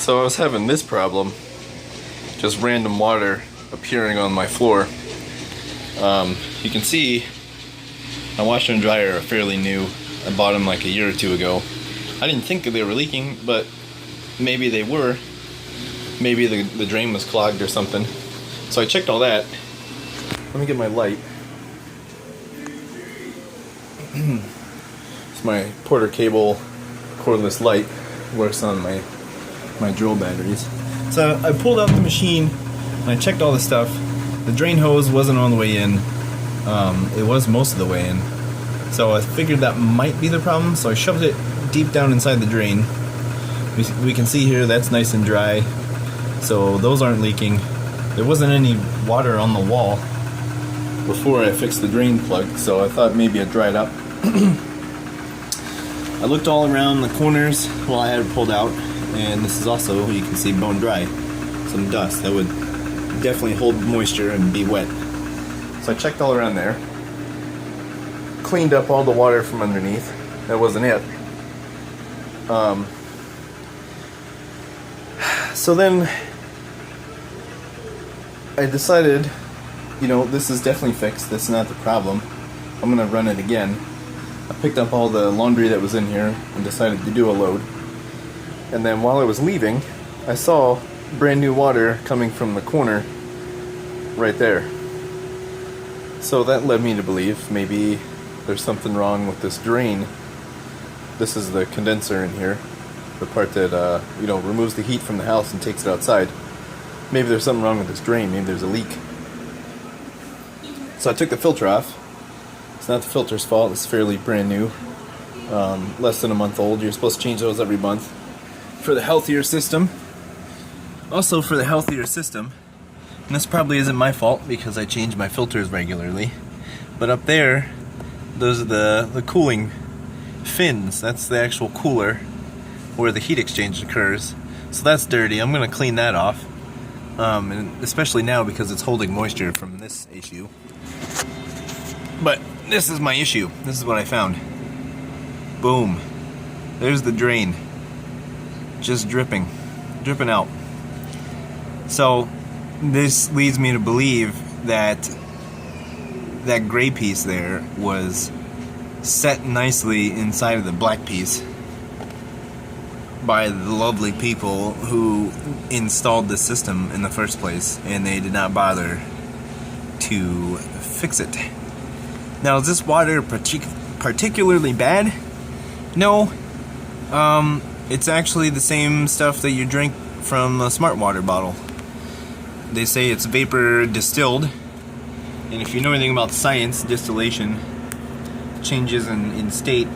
So I was having this problem, just random water appearing on my floor. You can see my washer and dryer are fairly new. I bought them like a year or two ago. I didn't think that they were leaking, but maybe they were. Maybe the drain was clogged or something. So I checked all that. Let me get my light. It's my Porter cable cordless light. Works on my drill batteries. So I pulled out the machine and I checked all the stuff. The drain hose wasn't on the way in. It was most of the way in. So I figured that might be the problem, so I shoved it deep down inside the drain. We can see here that's nice and dry, so those aren't leaking. There wasn't any water on the wall before I fixed the drain plug, so I thought maybe it dried up. I looked all around the corners while I had it pulled out, and this is also, you can see, bone dry. Some dust that would definitely hold moisture and be wet. So I checked all around there, cleaned up all the water from underneath. That wasn't it. So then I decided, this is definitely fixed. That's not the problem. I'm gonna run it again. I picked up all the laundry that was in here and decided to do a load. And then while I was leaving, I saw brand new water coming from the corner right there. So that led me to believe maybe there's something wrong with this drain. This is the condenser in here, the part that removes the heat from the house and takes it outside. Maybe there's something wrong with this drain. Maybe there's a leak. So I took the filter off. It's not the filter's fault. It's fairly brand new, less than a month old. You're supposed to change those every month for the healthier system. Also for the healthier system, and this probably isn't my fault because I change my filters regularly, but up there, those are the cooling fins. That's the actual cooler where the heat exchange occurs. So that's dirty. I'm going to clean that off, and especially now because it's holding moisture from this issue. But this is my issue. This is what I found. Boom. There's the drain. Just dripping out. So this leads me to believe that that gray piece there was set nicely inside of the black piece by the lovely people who installed this system in the first place, and they did not bother to fix it. Now, is this water particularly bad? No. It's actually the same stuff that you drink from a smart water bottle. They say it's vapor distilled, and if you know anything about science, distillation, changes in state,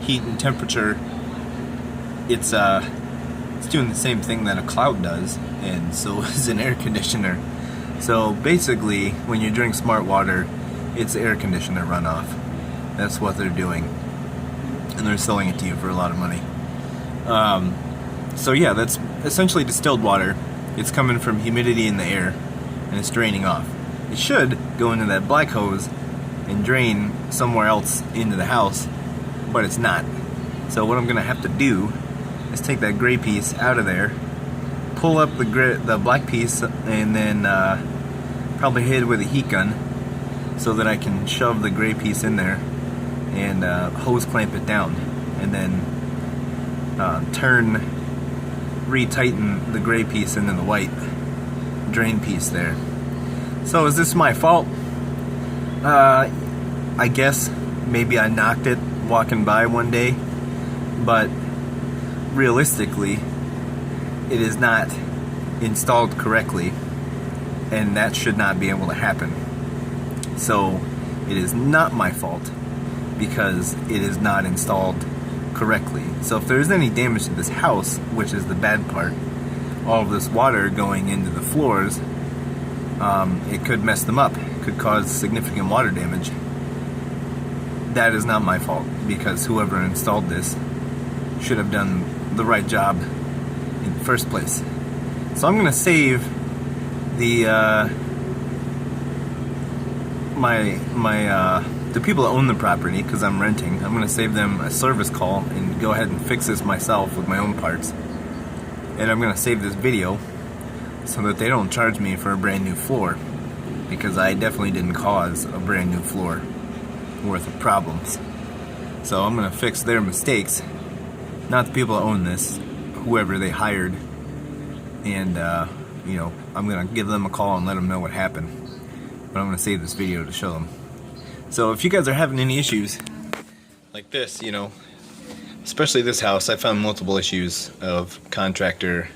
heat and temperature, it's doing the same thing that a cloud does, and so is an air conditioner. So basically, when you drink smart water, it's air conditioner runoff. That's what they're doing, and they're selling it to you for a lot of money. So yeah, that's essentially distilled water. It's coming from humidity in the air, and it's draining off. It should go into that black hose and drain somewhere else into the house, but it's not. So what I'm gonna have to do is take that gray piece out of there, pull up the black piece, and then probably hit it with a heat gun so that I can shove the gray piece in there and hose clamp it down, and then retighten the gray piece into the white drain piece there. So is this my fault? I guess maybe I knocked it walking by one day, but realistically it is not installed correctly, and that should not be able to happen. So it is not my fault because it is not installed correctly. So if there's any damage to this house, which is the bad part, all of this water going into the floors, it could mess them up. It could cause significant water damage. That is not my fault because whoever installed this should have done the right job in the first place. So I'm going to save the the people that own the property, because I'm renting. I'm going to save them a service call and go ahead and fix this myself with my own parts. And I'm gonna save this video so that they don't charge me for a brand new floor, because I definitely didn't cause a brand new floor worth of problems. So I'm gonna fix their mistakes, not the people that own this, whoever they hired, and you know, I'm gonna give them a call and let them know what happened. But I'm gonna save this video to show them. So if you guys are having any issues like this, you know, especially this house, I found multiple issues of contractor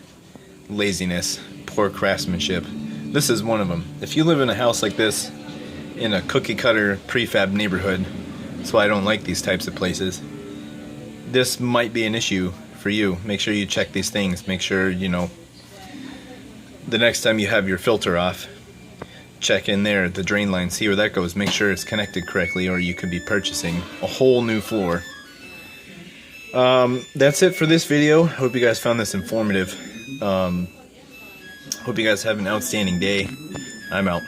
laziness, poor craftsmanship. This is one of them. If you live in a house like this, in a cookie cutter prefab neighborhood, that's why I don't like these types of places, this might be an issue for you. Make sure you check these things. Make sure, you know, the next time you have your filter off, check in there at the drain line, see where that goes, make sure it's connected correctly, or you could be purchasing a whole new floor. That's it for this video. Hope you guys found this informative. Hope you guys have an outstanding day. I'm out.